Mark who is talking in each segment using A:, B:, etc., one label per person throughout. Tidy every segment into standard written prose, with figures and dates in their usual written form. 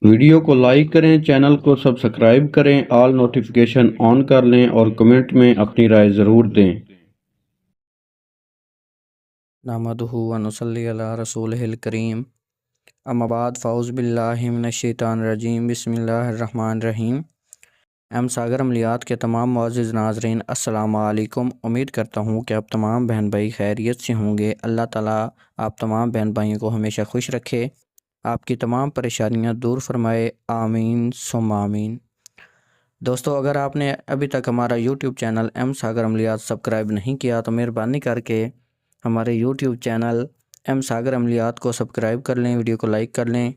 A: Video को like करें, channel को सब्सक्राइब करें, ऑल नोटिफिकेशन ऑन कर लें और कमेंट में अपनी राय ज़रूर दें।
B: नहमदुहु व नुसल्ली अला रसूलिहिल करीम। अम्मा बाद फ़ाउज़ बिल्लाहि मिनश शैतानिर रजीम। बिस्मिल्लाहिर रहमानिर रहीम। एम सागर अमलियात के तमाम मुअज़्ज़िज़ नाज़रीन, अस्सलामु अलैकुम। उम्मीद करता हूँ कि आप तमाम बहन भाई खैरियत से होंगे। अल्लाह ताला आप तमाम बहन भाइयों को हमेशा खुश रखे, आपकी तमाम परेशानियाँ दूर फरमाए। आमीन सुम्मा आमीन। दोस्तों, अगर आपने अभी तक हमारा यूट्यूब चैनल एम सागर अमलियात सब्सक्राइब नहीं किया तो मेहरबानी करके हमारे यूट्यूब चैनल एम सागर अमलियात को सब्सक्राइब कर लें, वीडियो को लाइक कर लें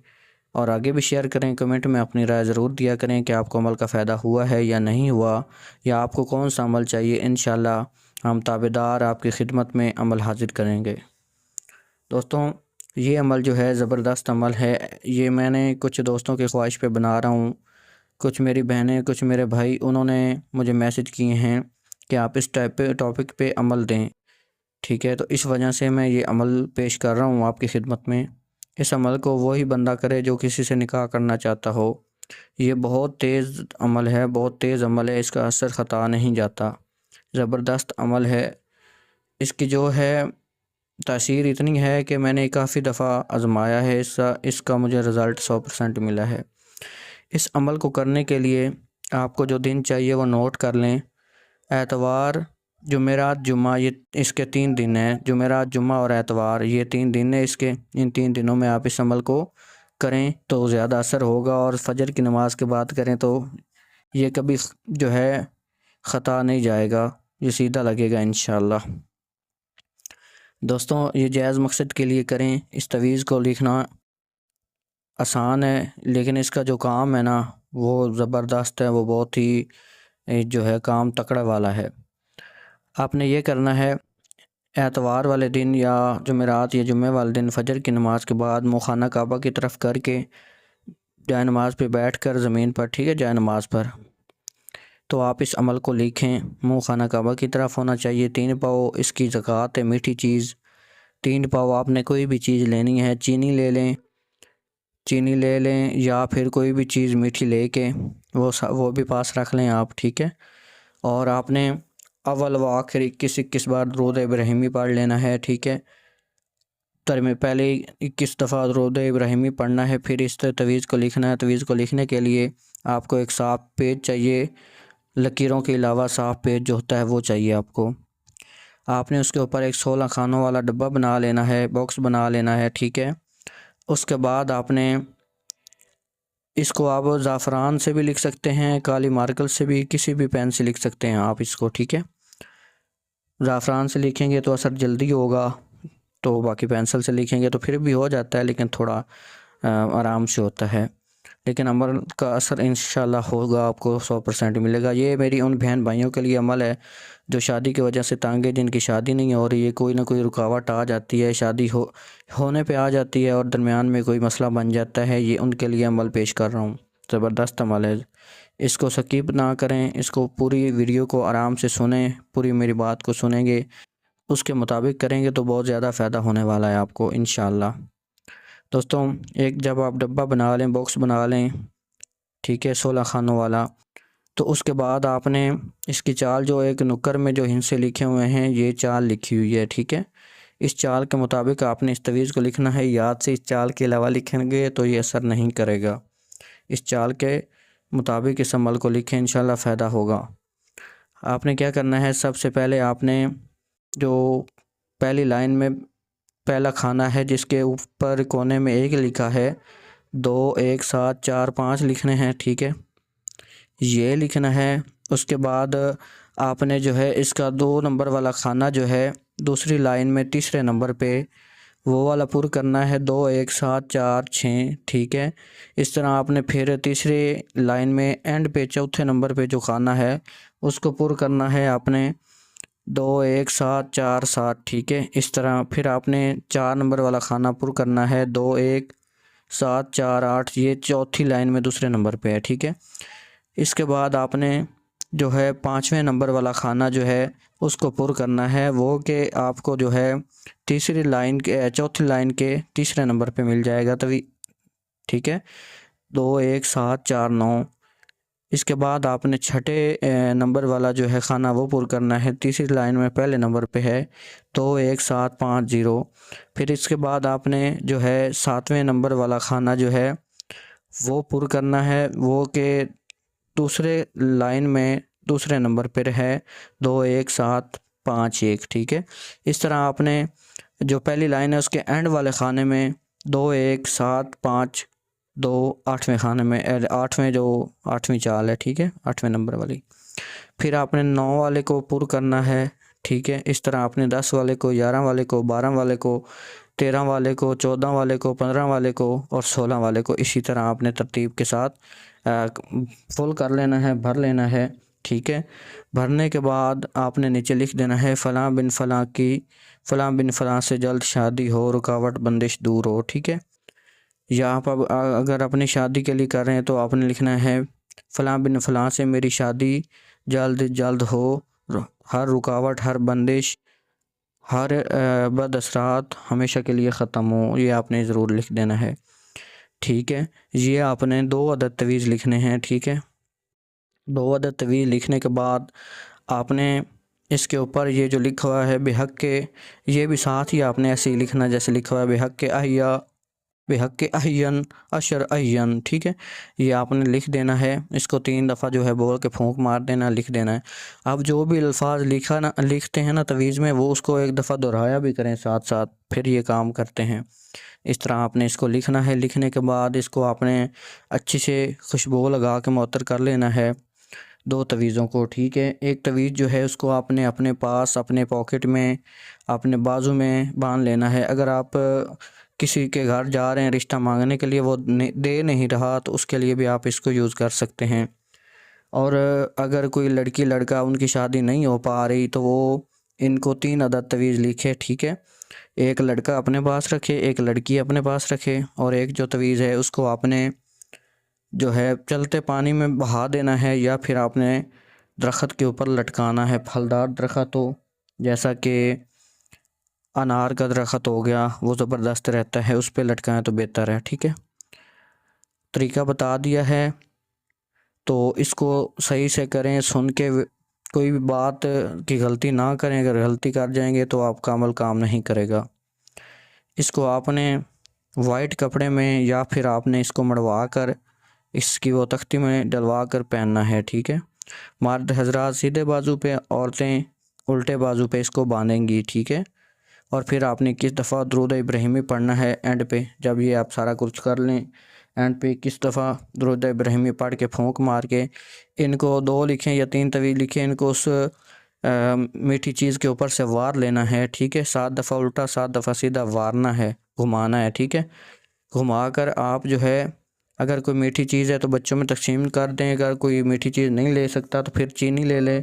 B: और आगे भी शेयर करें। कमेंट में अपनी राय ज़रूर दिया करें कि आपको अमल का फ़ायदा हुआ है या नहीं हुआ, या आपको कौन सा अमल चाहिए। इंशाल्लाह हम ताबेदार आपकी खिदमत में अमल हाजिर करेंगे। दोस्तों, ये अमल जो है ज़बरदस्त अमल है। ये मैंने कुछ दोस्तों की ख्वाहिश पे बना रहा हूँ। कुछ मेरी बहनें, कुछ मेरे भाई, उन्होंने मुझे मैसेज किए हैं कि आप इस टाइप पे टॉपिक पे अमल दें। ठीक है, तो इस वजह से मैं ये अमल पेश कर रहा हूँ आपकी खिदमत में। इस अमल को वही बंदा करे जो किसी से निकाह करना चाहता हो। ये बहुत तेज़ अमल है, बहुत तेज़ अमल है, इसका असर ख़ता नहीं जाता। ज़बरदस्त अमल है। इसकी जो है तासीर इतनी है कि मैंने काफ़ी दफ़ा आज़माया है। इसका मुझे रिज़ल्ट 100% मिला है। इस अमल को करने के लिए आपको जो दिन चाहिए वो नोट कर लें। एतवार, जुमेरात, जुम्मा, ये इसके 3 दिन हैं। जुमेरात, जुम्मा और एतवार, ये 3 दिन हैं इसके। इन 3 दिनों में आप इस अमल को करें तो ज़्यादा असर होगा। और फजर की नमाज़ के बाद करें तो ये कभी जो है ख़ता नहीं जाएगा, ये सीधा लगेगा इंशाअल्लाह। दोस्तों, ये जायज़ मकसद के लिए करें। इस तवीज़ को लिखना आसान है, लेकिन इसका जो काम है ना वो ज़बरदस्त है, वो बहुत ही जो है काम तकड़ा वाला है। आपने ये करना है, एतवार वाले दिन या जुमेरात या जुम्मे वाले दिन फजर की नमाज़ के बाद मुँह खाना काबा की तरफ करके जाए नमाज़ पे बैठ कर ज़मीन पर, ठीक है, जाए नमाज़ पर, तो आप इस अमल को लिखें। मुँह खाना काबा की तरफ होना चाहिए। 3 पाव इसकी ज़कात है, मीठी चीज़। 3 पाव आपने कोई भी चीज़ लेनी है, चीनी ले लें या फिर कोई भी चीज़ मीठी लेके वो भी पास रख लें आप, ठीक है। और आपने अव्वल व आखिर 21 बार दुरूद इब्राहिमी पढ़ लेना है, ठीक है। में पहले 21 दफ़ा दुरूद इब्राहिमी पढ़ना है, फिर इस तवीज़ को लिखना है। तवीज़ को लिखने के लिए आपको एक साफ़ पेज चाहिए, लकीरों के अलावा साफ़ पेज जो होता है वो चाहिए आपको। आपने उसके ऊपर एक 16 खानों वाला डब्बा बना लेना है, बॉक्स बना लेना है, ठीक है। उसके बाद आपने इसको आप ज़ाफ़रान से भी लिख सकते हैं, काली मार्कर से भी, किसी भी पेन से लिख सकते हैं आप इसको, ठीक है। ज़ाफ़रान से लिखेंगे तो असर जल्दी होगा, तो बाकी पेंसिल से लिखेंगे तो फिर भी हो जाता है, लेकिन थोड़ा आराम से होता है। लेकिन अमल का असर इंशाल्लाह होगा, आपको 100% मिलेगा। ये मेरी उन बहन भाइयों के लिए अमल है जो शादी की वजह से तंग है, जिनकी शादी नहीं हो रही है, कोई ना कोई रुकावट आ जाती है, शादी होने पे आ जाती है और दरमियान में कोई मसला बन जाता है। ये उनके लिए अमल पेश कर रहा हूँ। ज़बरदस्त अमल है, इसको स्किप ना करें। इसको पूरी वीडियो को आराम से सुनें, पूरी मेरी बात को सुनेंगे, उसके मुताबिक करेंगे तो बहुत ज़्यादा फ़ायदा होने वाला है आपको इंशाअल्लाह। दोस्तों, एक जब आप डब्बा बना लें, बॉक्स बना लें, ठीक है, 16 खानों वाला, तो उसके बाद आपने इसकी चाल, जो एक नुक्कर में जो हिंसे लिखे हुए हैं, ये चाल लिखी हुई है, ठीक है। इस चाल के मुताबिक आपने इस तवीज़ को लिखना है। याद से इस चाल के अलावा लिखेंगे तो ये असर नहीं करेगा। इस चाल के मुताबिक इस अमल को लिखें, इंशाल्लाह फ़ायदा होगा। आपने क्या करना है, सबसे पहले आपने जो पहली लाइन में पहला खाना है जिसके ऊपर कोने में 1 लिखा है, 2, 1, 7, 4, 5 लिखने हैं, ठीक है, ये लिखना है। उसके बाद आपने जो है इसका 2 नंबर वाला खाना जो है दूसरी लाइन में तीसरे नंबर पे वो वाला पुर करना है, 2, 1, 7, 4, 6, ठीक है। इस तरह आपने फिर तीसरी लाइन में एंड पे चौथे नंबर पे जो खाना है उसको पुर करना है आपने, 2, 1, 7, 4, 7, ठीक है। इस तरह फिर आपने 4 नंबर वाला खाना पुर करना है, 2, 1, 7, 4, 8, ये चौथी लाइन में दूसरे नंबर पे है, ठीक है। इसके बाद आपने जो है 5वें नंबर वाला खाना जो है उसको पुर करना है, वो कि आपको जो है चौथी लाइन के तीसरे नंबर पे मिल जाएगा, तभी, ठीक है। 21749। इसके बाद आपने छठे नंबर वाला जो है खाना वो पुर करना है। तीसरी लाइन में पहले नंबर पे है 21750। फिर इसके बाद आपने जो है सातवें नंबर वाला खाना जो है वो पुर करना है, वो के दूसरे लाइन में दूसरे नंबर पर है 21751। ठीक है, इस तरह आपने जो पहली लाइन है उसके एंड वाले खाने में 21752 आठवें खाने में आठवें जो आठवीं चाल है, ठीक है, आठवें नंबर वाली। फिर आपने 9 वाले को पुर करना है। ठीक है, इस तरह आपने 10 वाले को, 11 वाले को, 12 वाले को, 13 वाले को, 14 वाले को, 15 वाले को और 16 वाले को इसी तरह आपने तरतीब के साथ फुल कर लेना है, भर लेना है। ठीक है, भरने के बाद आपने नीचे लिख देना है फ़लाँ बिन फ़लाँ की फ़लाँ बिन फ़लाँ से जल्द शादी हो, रुकावट बंदिश दूर हो। ठीक है, या आप अगर अपनी शादी के लिए कर रहे हैं तो आपने लिखना है फ़लाँ बिन फ़लाँ से मेरी शादी जल्द जल्द हो, हर रुकावट, हर बंदिश, हर बद असरात हमेशा के लिए ख़त्म हो। ये आपने ज़रूर लिख देना है। ठीक है, ये आपने 2 अदद तवीज़ लिखने हैं। ठीक है, 2 अदद तवीज़ लिखने के बाद आपने इसके ऊपर ये जो लिखा हुआ है बेहक के, ये भी साथ ही आपने ऐसे ही लिखना जैसे लिखा हुआ है बेहक के अहिया, बेहक के अहियन अशर अहियन। ठीक है, ये आपने लिख देना है। इसको 3 दफ़ा जो है बोल के फूंक मार देना, लिख देना है। अब जो भी अल्फाज लिखते हैं ना तवीज़ में, वो उसको एक दफ़ा दोहराया भी करें साथ साथ, फिर ये काम करते हैं। इस तरह आपने इसको लिखना है। लिखने के बाद इसको आपने अच्छी से खुशबू लगा के मुअत्तर कर लेना है 2 तवीज़ों को। ठीक है, एक तवीज़ जो है उसको आपने अपने पास, अपने पॉकेट में, अपने बाजू में बांध लेना है। अगर आप किसी के घर जा रहे हैं रिश्ता मांगने के लिए, वो दे नहीं रहा, तो उसके लिए भी आप इसको यूज़ कर सकते हैं। और अगर कोई लड़की लड़का उनकी शादी नहीं हो पा रही तो वो इनको 3 अदद तवीज़ लिखे। ठीक है, एक लड़का अपने पास रखे, एक लड़की अपने पास रखे, और एक जो तवीज़ है उसको आपने जो है चलते पानी में बहा देना है, या फिर आपने दरख्त के ऊपर लटकाना है। फलदार दरख्त हो, जैसा कि अनार का दरख्त हो गया, वो ज़बरदस्त रहता है, उस पर लटकाएं तो बेहतर है। ठीक है, तरीका बता दिया है, तो इसको सही से करें, सुन के कोई भी बात की गलती ना करें। अगर गलती कर जाएंगे तो आपका अमल काम नहीं करेगा। इसको आपने वाइट कपड़े में या फिर आपने इसको मड़वा कर इसकी वो तख्ती में डलवा कर पहनना है। ठीक है, मर्द हजरात सीधे बाजू पे, औरतें उल्टे बाजू पे इसको बांधेंगी। ठीक है, और फिर आपने किस दफ़ा दुरूद इब्राहिमी पढ़ना है एंड पे। जब ये आप सारा कुछ कर लें, एंड पे किस दफ़ा दुरूद इब्राहिमी पढ़ के फूंक मार के इनको 2 लिखें या 3 तवीज़ लिखें, इनको उस मीठी चीज़ के ऊपर से वार लेना है। ठीक है, 7 दफ़ा उल्टा, 7 दफ़ा सीधा वारना है, घुमाना है। ठीक है, घुमा कर आप जो है, अगर कोई मीठी चीज़ है तो बच्चों में तकसीम कर दें। अगर कोई मीठी चीज़ नहीं ले सकता तो फिर चीनी ले ले।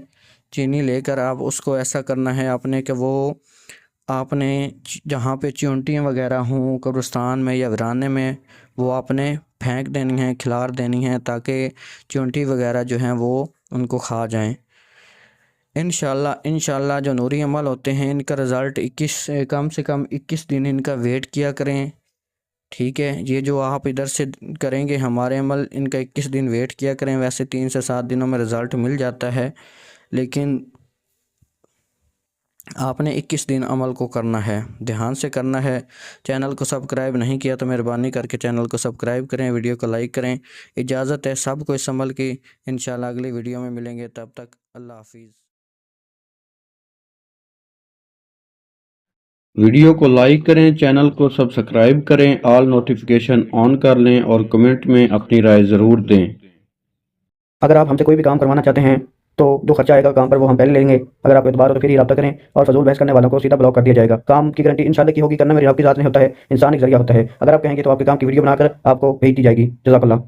B: चीनी लेकर आप उसको ऐसा करना है आपने कि वो आपने जहाँ पे चींटियाँ वगैरह हों कब्रिस्तान में या वीराने में, वो आपने फेंक देनी है, खिलार देनी है, ताकि चींटी वगैरह जो हैं वो उनको खा जाएं। इंशाल्लाह जो नूरी अमल होते हैं इनका रिज़ल्ट 21 कम से कम 21 दिन इनका वेट किया करें। ठीक है, ये जो आप इधर से करेंगे हमारे अमल, इनका 21 दिन वेट किया करें। वैसे 3 से 7 दिनों में रिज़ल्ट मिल जाता है, लेकिन आपने 21 दिन अमल को करना है, ध्यान से करना है। चैनल को सब्सक्राइब नहीं किया तो मेहरबानी करके चैनल को सब्सक्राइब करें, वीडियो को लाइक करें। इजाज़त है सबको इस अमल की। इंशाल्लाह अगली वीडियो में मिलेंगे, तब तक अल्लाह हाफिज़।
A: वीडियो को लाइक करें, चैनल को सब्सक्राइब करें, ऑल नोटिफिकेशन ऑन कर लें और कमेंट में अपनी राय ज़रूर दें।
C: अगर आप हमसे कोई भी काम करवाना चाहते हैं तो जो खर्चा आएगा काम पर वो हम पहले लेंगे। अगर आपको एतबार हो तो फिर ही रब्ता करें, और फजूल बहस करने वालों को सीधा ब्लॉक कर दिया जाएगा। काम की गारंटी इंशाल्लाह की होगी, करना मेरी आपकी ज़ात नहीं होता है, इंसान एक जरिया होता है। अगर आप कहेंगे तो आपके काम की वीडियो बनाकर आपको भेज दी जाएगी। जज़ाकल्लाह।